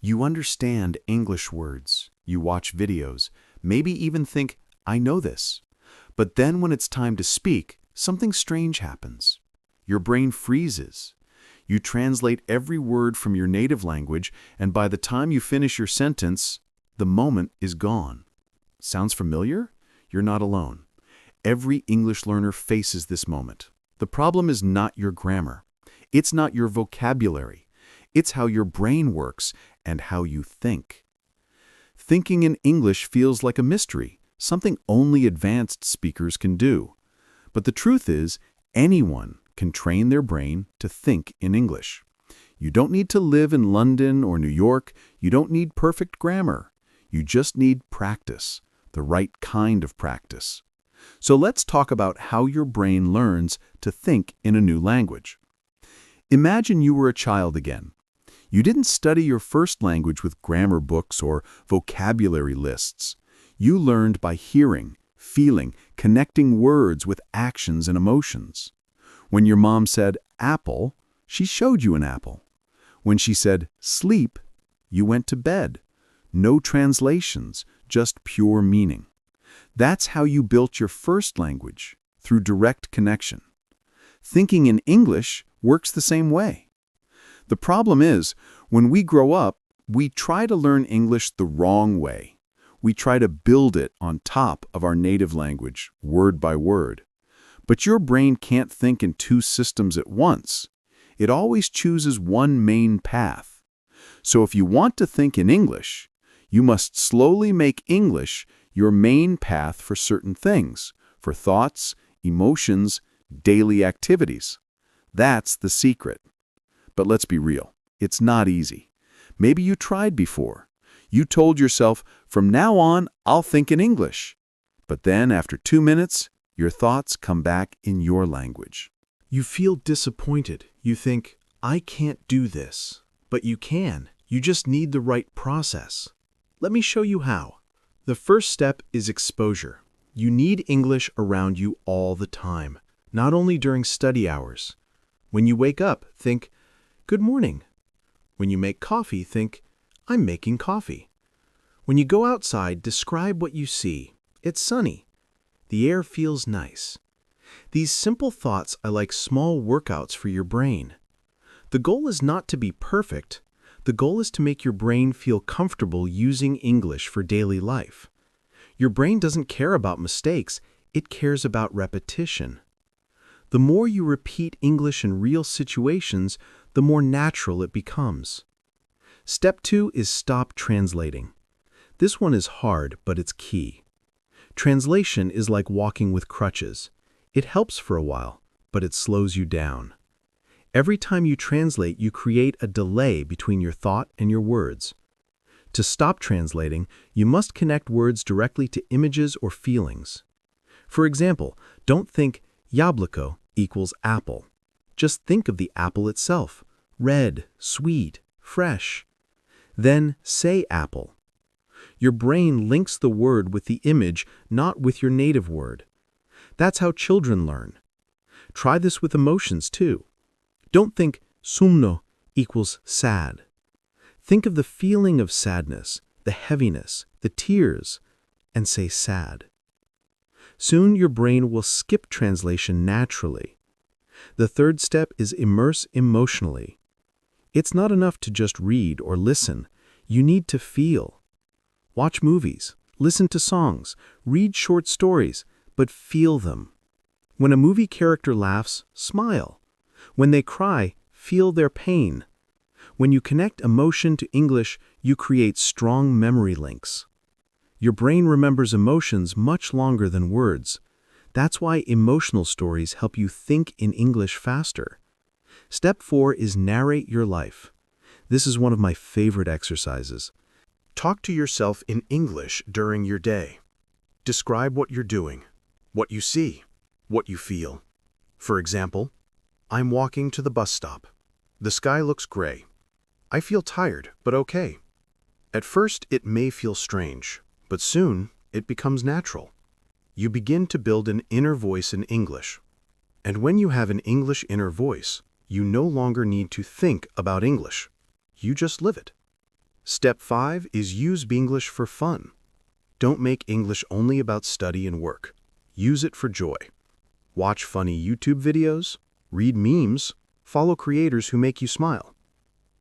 You understand English words, you watch videos, maybe even think, I know this. But then when it's time to speak, something strange happens. Your brain freezes. You translate every word from your native language, and by the time you finish your sentence, the moment is gone. Sounds familiar? You're not alone. Every English learner faces this moment. The problem is not your grammar. It's not your vocabulary. It's how your brain works and how you think. Thinking in English feels like a mystery, something only advanced speakers can do. But the truth is, anyone can train their brain to think in English. You don't need to live in London or New York. You don't need perfect grammar. You just need practice, the right kind of practice. So let's talk about how your brain learns to think in a new language. Imagine you were a child again. You didn't study your first language with grammar books or vocabulary lists. You learned by hearing, feeling, connecting words with actions and emotions. When your mom said apple, she showed you an apple. When she said sleep, you went to bed. No translations, just pure meaning. That's how you built your first language, through direct connection. Thinking in English works the same way. The problem is, when we grow up, we try to learn English the wrong way. We try to build it on top of our native language, word by word. But your brain can't think in two systems at once. It always chooses one main path. So if you want to think in English, you must slowly make English your main path for certain things, for thoughts, emotions, daily activities. That's the secret. But let's be real, it's not easy. Maybe you tried before. You told yourself, from now on, I'll think in English. But then, after 2 minutes, your thoughts come back in your language. You feel disappointed. You think, I can't do this. But you can. You just need the right process. Let me show you how. The first step is exposure. You need English around you all the time, not only during study hours. When you wake up, think, good morning. When you make coffee, think, I'm making coffee. When you go outside, describe what you see. It's sunny. The air feels nice. These simple thoughts are like small workouts for your brain. The goal is not to be perfect. The goal is to make your brain feel comfortable using English for daily life. Your brain doesn't care about mistakes. It cares about repetition. The more you repeat English in real situations, the more natural it becomes. Step 2 is stop translating. This one is hard, but it's key. Translation is like walking with crutches. It helps for a while, but it slows you down. Every time you translate, you create a delay between your thought and your words. To stop translating, you must connect words directly to images or feelings. For example, don't think яблоко equals apple. Just think of the apple itself, red, sweet, fresh. Then say apple. Your brain links the word with the image, not with your native word. That's how children learn. Try this with emotions too. Don't think sumno equals sad. Think of the feeling of sadness, the heaviness, the tears, and say sad. Soon your brain will skip translation naturally. The third step is immerse emotionally. It's not enough to just read or listen. You need to feel. Watch movies, listen to songs, read short stories, but feel them. When a movie character laughs, smile. When they cry, feel their pain. When you connect emotion to English, you create strong memory links. Your brain remembers emotions much longer than words. That's why emotional stories help you think in English faster. Step 4 is narrate your life. This is one of my favorite exercises. Talk to yourself in English during your day. Describe what you're doing, what you see, what you feel. For example, I'm walking to the bus stop. The sky looks gray. I feel tired, but okay. At first, it may feel strange, but soon it becomes natural. You begin to build an inner voice in English. And when you have an English inner voice, you no longer need to think about English. You just live it. Step 5 is use English for fun. Don't make English only about study and work. Use it for joy. Watch funny YouTube videos, read memes, follow creators who make you smile.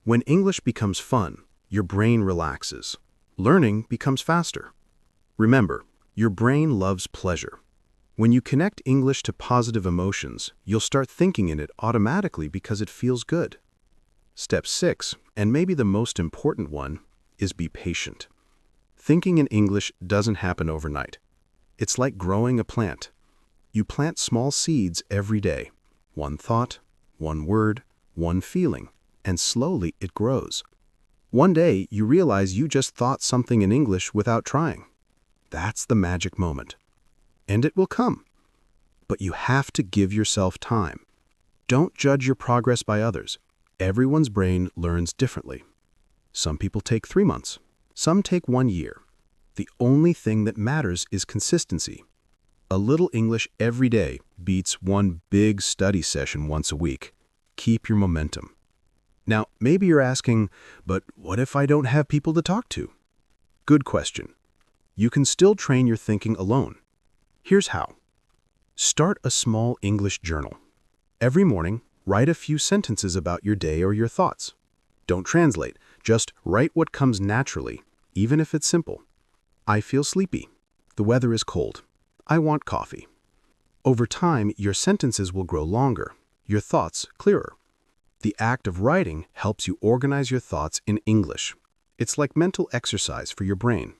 When English becomes fun, your brain relaxes. Learning becomes faster. Remember, your brain loves pleasure. When you connect English to positive emotions, you'll start thinking in it automatically because it feels good. Step 6, and maybe the most important one, is be patient. Thinking in English doesn't happen overnight. It's like growing a plant. You plant small seeds every day. One thought, one word, one feeling, and slowly it grows. One day, you realize you just thought something in English without trying. That's the magic moment. And it will come. But you have to give yourself time. Don't judge your progress by others. Everyone's brain learns differently. Some people take 3 months. Some take 1 year. The only thing that matters is consistency. A little English every day beats one big study session once a week. Keep your momentum. Now, maybe you're asking, but what if I don't have people to talk to? Good question. You can still train your thinking alone. Here's how. Start a small English journal. Every morning, write a few sentences about your day or your thoughts. Don't translate, just write what comes naturally, even if it's simple. I feel sleepy. The weather is cold. I want coffee. Over time, your sentences will grow longer, your thoughts clearer. The act of writing helps you organize your thoughts in English. It's like mental exercise for your brain.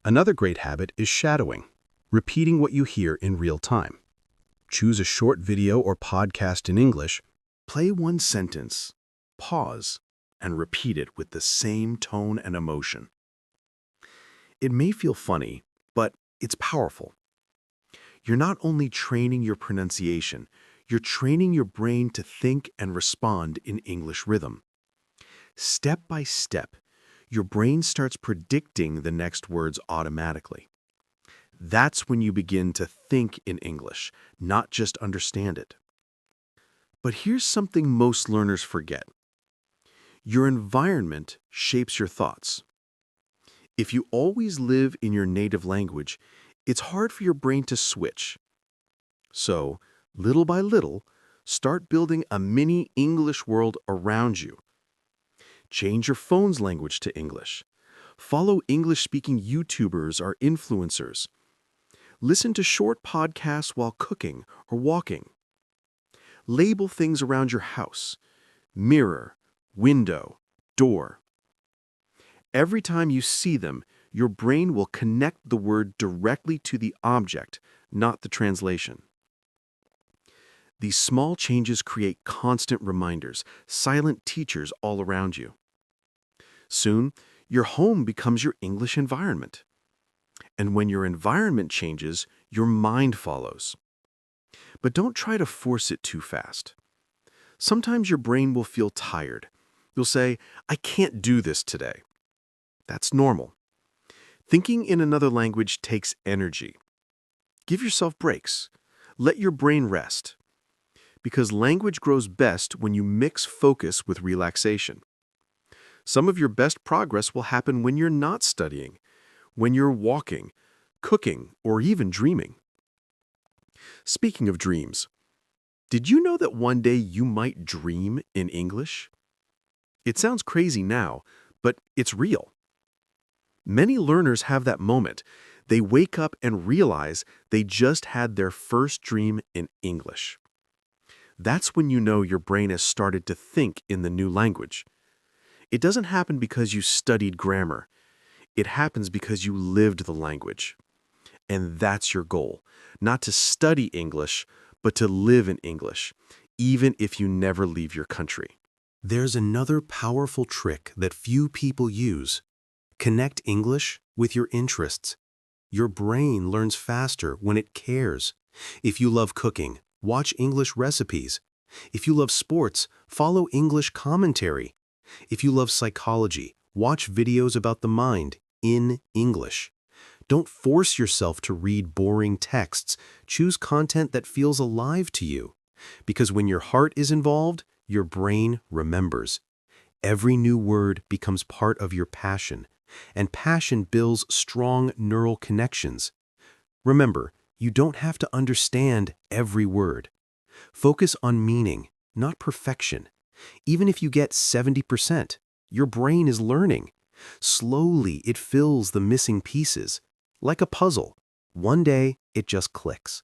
Another great habit is shadowing, repeating what you hear in real time. Choose a short video or podcast in English, play one sentence, pause, and repeat it with the same tone and emotion. It may feel funny, but it's powerful. You're not only training your pronunciation, you're training your brain to think and respond in English rhythm. Step by step, your brain starts predicting the next words automatically. That's when you begin to think in English, not just understand it. But here's something most learners forget. Your environment shapes your thoughts. If you always live in your native language, it's hard for your brain to switch. So, little by little, start building a mini English world around you. Change your phone's language to English. Follow English-speaking YouTubers or influencers. Listen to short podcasts while cooking or walking. Label things around your house: mirror, window, door. Every time you see them, your brain will connect the word directly to the object, not the translation. These small changes create constant reminders, silent teachers all around you. Soon, your home becomes your English environment. And when your environment changes, your mind follows. But don't try to force it too fast. Sometimes your brain will feel tired. You'll say, "I can't do this today." That's normal. Thinking in another language takes energy. Give yourself breaks. Let your brain rest. Because language grows best when you mix focus with relaxation. Some of your best progress will happen when you're not studying, when you're walking, cooking, or even dreaming. Speaking of dreams, did you know that one day you might dream in English? It sounds crazy now, but it's real. Many learners have that moment. They wake up and realize they just had their first dream in English. That's when you know your brain has started to think in the new language. It doesn't happen because you studied grammar. It happens because you lived the language. And that's your goal, not to study English, but to live in English, even if you never leave your country. There's another powerful trick that few people use. Connect English with your interests. Your brain learns faster when it cares. If you love cooking, watch English recipes. If you love sports, follow English commentary. If you love psychology, watch videos about the mind in English. Don't force yourself to read boring texts. Choose content that feels alive to you. Because when your heart is involved, your brain remembers. Every new word becomes part of your passion, and passion builds strong neural connections. Remember, you don't have to understand every word. Focus on meaning, not perfection. Even if you get 70%, your brain is learning. Slowly, it fills the missing pieces. Like a puzzle. One day, it just clicks.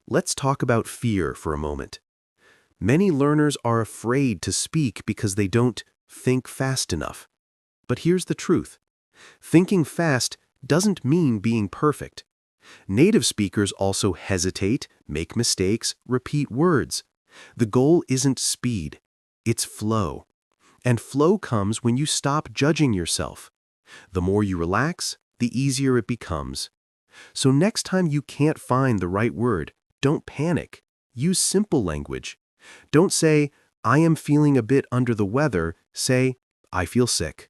Let's talk about fear for a moment. Many learners are afraid to speak because they don't think fast enough. But here's the truth. Thinking fast doesn't mean being perfect. Native speakers also hesitate, make mistakes, repeat words. The goal isn't speed, it's flow. And flow comes when you stop judging yourself. The more you relax, the easier it becomes. So next time you can't find the right word, don't panic. Use simple language. Don't say, I am feeling a bit under the weather. Say, I feel sick.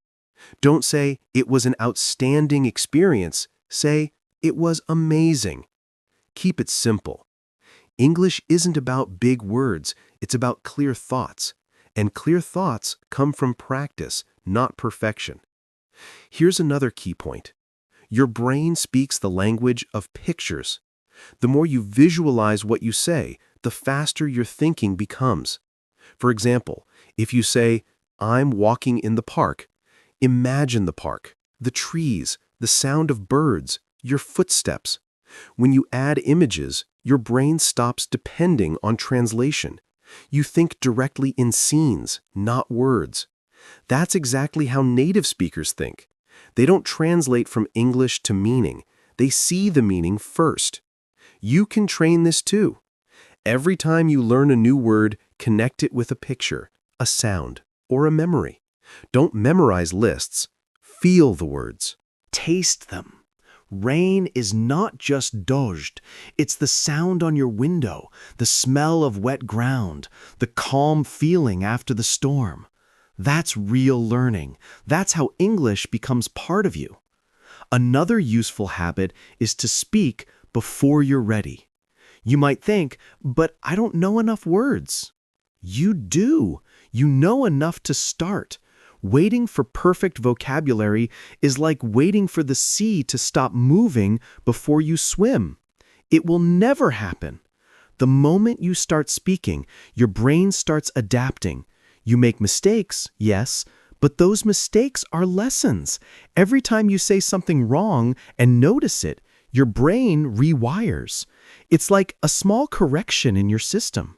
Don't say, it was an outstanding experience. Say, it was amazing. Keep it simple. English isn't about big words, it's about clear thoughts. And clear thoughts come from practice, not perfection. Here's another key point. Your brain speaks the language of pictures. The more you visualize what you say, the faster your thinking becomes. For example, if you say, I'm walking in the park, imagine the park, the trees, the sound of birds, your footsteps. When you add images, your brain stops depending on translation. You think directly in scenes, not words. That's exactly how native speakers think. They don't translate from English to meaning. They see the meaning first. You can train this too. Every time you learn a new word, connect it with a picture, a sound, or a memory. Don't memorize lists. Feel the words. Taste them. Rain is not just dojt, it's the sound on your window, the smell of wet ground, the calm feeling after the storm. That's real learning. That's how English becomes part of you. Another useful habit is to speak before you're ready. You might think, but I don't know enough words. You do. You know enough to start. Waiting for perfect vocabulary is like waiting for the sea to stop moving before you swim. It will never happen. The moment you start speaking, your brain starts adapting. You make mistakes, yes, but those mistakes are lessons. Every time you say something wrong and notice it, your brain rewires. It's like a small correction in your system.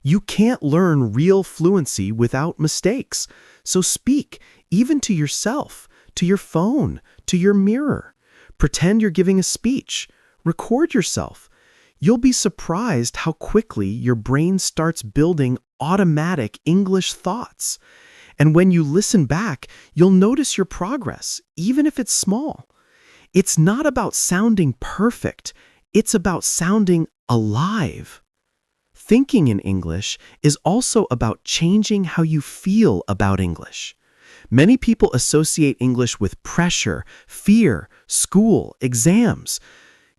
You can't learn real fluency without mistakes. So speak, even to yourself, to your phone, to your mirror. Pretend you're giving a speech. Record yourself. You'll be surprised how quickly your brain starts building automatic English thoughts. And when you listen back, you'll notice your progress, even if it's small. It's not about sounding perfect. It's about sounding alive. Thinking in English is also about changing how you feel about English. Many people associate English with pressure, fear, school, exams.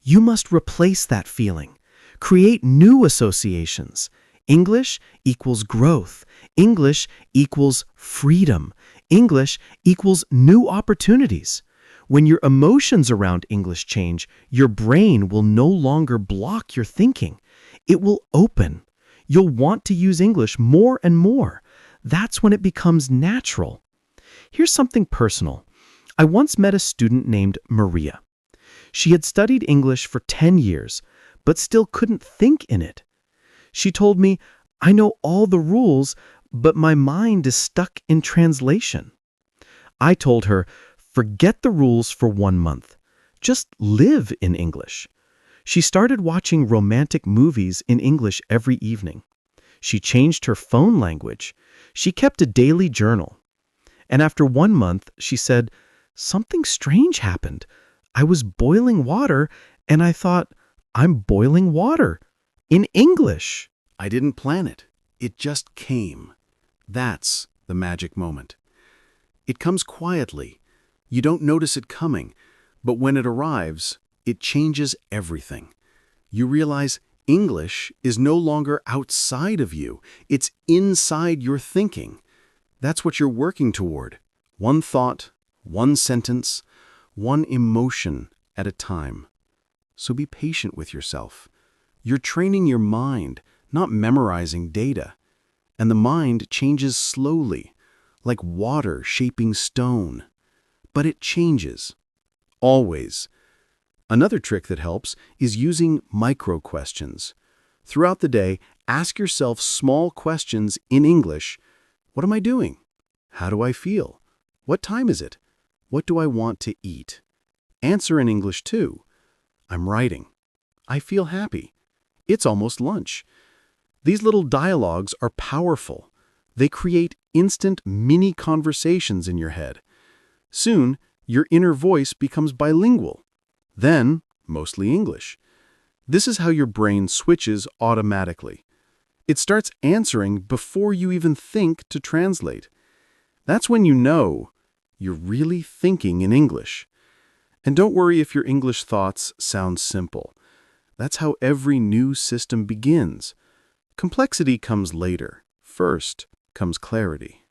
You must replace that feeling. Create new associations. English equals growth. English equals freedom. English equals new opportunities. When your emotions around English change, your brain will no longer block your thinking. It will open. You'll want to use English more and more. That's when it becomes natural. Here's something personal. I once met a student named Maria. She had studied English for 10 years, but still couldn't think in it. She told me, I know all the rules, but my mind is stuck in translation. I told her, forget the rules for 1 month. Just live in English. She started watching romantic movies in English every evening. She changed her phone language. She kept a daily journal. And after 1 month, she said, something strange happened. I was boiling water, and I thought, I'm boiling water in English. I didn't plan it. It just came. That's the magic moment. It comes quietly. You don't notice it coming, but when it arrives, it changes everything. You realize English is no longer outside of you. It's inside your thinking. That's what you're working toward. One thought, one sentence, one emotion at a time. So be patient with yourself. You're training your mind, not memorizing data. And the mind changes slowly, like water shaping stone. But it changes. Always. Another trick that helps is using micro-questions. Throughout the day, ask yourself small questions in English. What am I doing? How do I feel? What time is it? What do I want to eat? Answer in English too. I'm writing. I feel happy. It's almost lunch. These little dialogues are powerful. They create instant mini conversations in your head. Soon, your inner voice becomes bilingual. Then, mostly English. This is how your brain switches automatically. It starts answering before you even think to translate. That's when you know you're really thinking in English. And don't worry if your English thoughts sound simple. That's how every new system begins. Complexity comes later. First comes clarity.